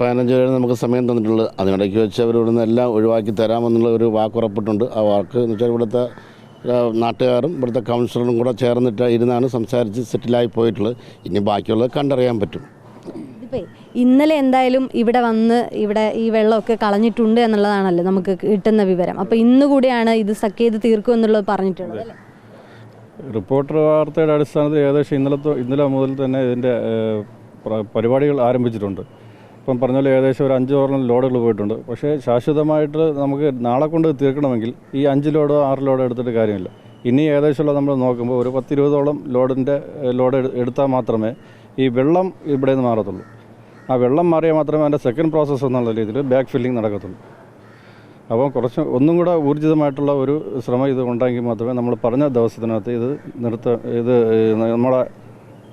15 വരെ നമുക്ക് സമയം തന്നിട്ടുള്ളത്. അതിനിടയ്ക്ക് വെച്ച് അവർ ഇവിടുന്ന് എല്ലാം ഒഴിവാക്കി തരാമെന്നുള്ള ഒരു വാക്കുറപ്പിട്ടുണ്ട്. ആ വാക്ക് എന്ന് വെച്ചാൽ ഇവിടുത്തെ നാട്ടുകാരും ഇവിടുത്തെ കൗൺസിലറും കൂടെ ചേർന്നിട്ട് ഇരുന്നാണ് സംസാരിച്ച് സെറ്റിലായി പോയിട്ടുള്ളത്. ഇനി ബാക്കിയുള്ളത് കണ്ടറിയാൻ പറ്റും. ഇന്നലെ എന്തായാലും ഇവിടെ വന്ന് ഇവിടെ ഈ വെള്ളമൊക്കെ കളഞ്ഞിട്ടുണ്ട് എന്നുള്ളതാണല്ലോ നമുക്ക് കിട്ടുന്ന വിവരം. അപ്പോൾ ഇന്ന് കൂടിയാണ് ഇത് സഖ്യത് തീർക്കും എന്നുള്ളത് പറഞ്ഞിട്ടുള്ളത് അല്ലേ? റിപ്പോർട്ടർ വാർത്തയുടെ അടിസ്ഥാനത്തിൽ ഏകദേശം ഇന്നലെ മുതൽ തന്നെ ഇതിൻ്റെ പരിപാടികൾ ആരംഭിച്ചിട്ടുണ്ട്. ഇപ്പം പറഞ്ഞ പോലെ ഏകദേശം ഒരു 5 ലോഡുകൾ പോയിട്ടുണ്ട്. പക്ഷേ ശാശ്വതമായിട്ട് നമുക്ക് നാളെ കൊണ്ട് തീർക്കണമെങ്കിൽ ഈ 5 ലോഡോ 6 ലോഡോ എടുത്തിട്ട് കാര്യമില്ല. ഇനി ഏകദേശമുള്ള നമ്മൾ നോക്കുമ്പോൾ ഒരു 10-20ഓളം ലോഡ് എടുത്താൽ മാത്രമേ ഈ വെള്ളം ഇവിടെ നിന്ന് മാറത്തുള്ളൂ. ആ വെള്ളം മാറിയാൽ മാത്രമേ അതിൻ്റെ സെക്കൻഡ് പ്രോസസ്സ് എന്നുള്ള രീതിയിൽ ബാക്ക് ഫില്ലിങ് നടക്കത്തുള്ളൂ. അപ്പോൾ ഒന്നും കൂടെ ഊർജിതമായിട്ടുള്ള ഒരു ശ്രമം ഇത് ഉണ്ടെങ്കിൽ മാത്രമേ നമ്മൾ പറഞ്ഞ ദിവസത്തിനകത്ത് ഇത് നമ്മളെ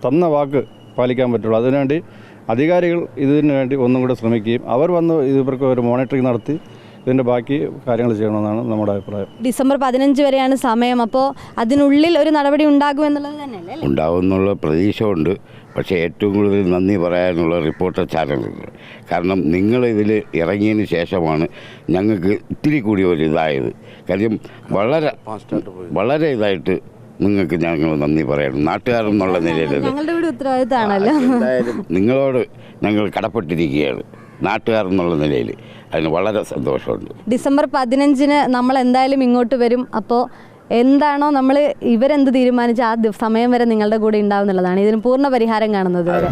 തന്ന വാക്ക് പാലിക്കാൻ പറ്റുള്ളൂ. അതിനുവേണ്ടി അധികാരികൾ ഇതിനു വേണ്ടി ഒന്നും കൂടെ ശ്രമിക്കുകയും അവർ വന്ന് ഇവർക്ക് ഒരു മോണിറ്ററിംഗ് നടത്തി ഇതിൻ്റെ ബാക്കി കാര്യങ്ങൾ ചെയ്യണമെന്നാണ് നമ്മുടെ അഭിപ്രായം. ഡിസംബർ 15 വരെയാണ് സമയം. അപ്പോൾ അതിനുള്ളിൽ ഒരു നടപടി ഉണ്ടാകുമെന്നുള്ളത് തന്നെയല്ലേ? ഉണ്ടാകുമെന്നുള്ള പ്രതീക്ഷ ഉണ്ട്. പക്ഷേ ഏറ്റവും കൂടുതൽ നന്ദി പറയാനുള്ള റിപ്പോർട്ടർ ചാനലുകൾ. കാരണം നിങ്ങളിതിൽ ഇറങ്ങിയതിന് ശേഷമാണ് ഞങ്ങൾക്ക് ഇത്തിരി കൂടി ഒരു ഇതായത്. കാര്യം വളരെ ഇതായിട്ട് നിങ്ങൾക്ക് ഞങ്ങൾ നന്ദി പറയണം. നാട്ടുകാരെന്നുള്ള നിലയിൽ എന്തായാലും നിങ്ങളോട് ഞങ്ങൾ കടപ്പെട്ടിരിക്കുകയാണ്. നാട്ടുകാരെന്നുള്ള നിലയിൽ അതിന് വളരെ സന്തോഷമുണ്ട്. ഡിസംബർ 15 നമ്മൾ എന്തായാലും ഇങ്ങോട്ട് വരും. അപ്പോൾ എന്താണോ ഇവരെന്ത് തീരുമാനിച്ച ആ സമയം വരെ നിങ്ങളുടെ കൂടെ ഉണ്ടാവും എന്നുള്ളതാണ് ഇതിന് പൂർണ്ണ പരിഹാരം കാണുന്നത് വരെ.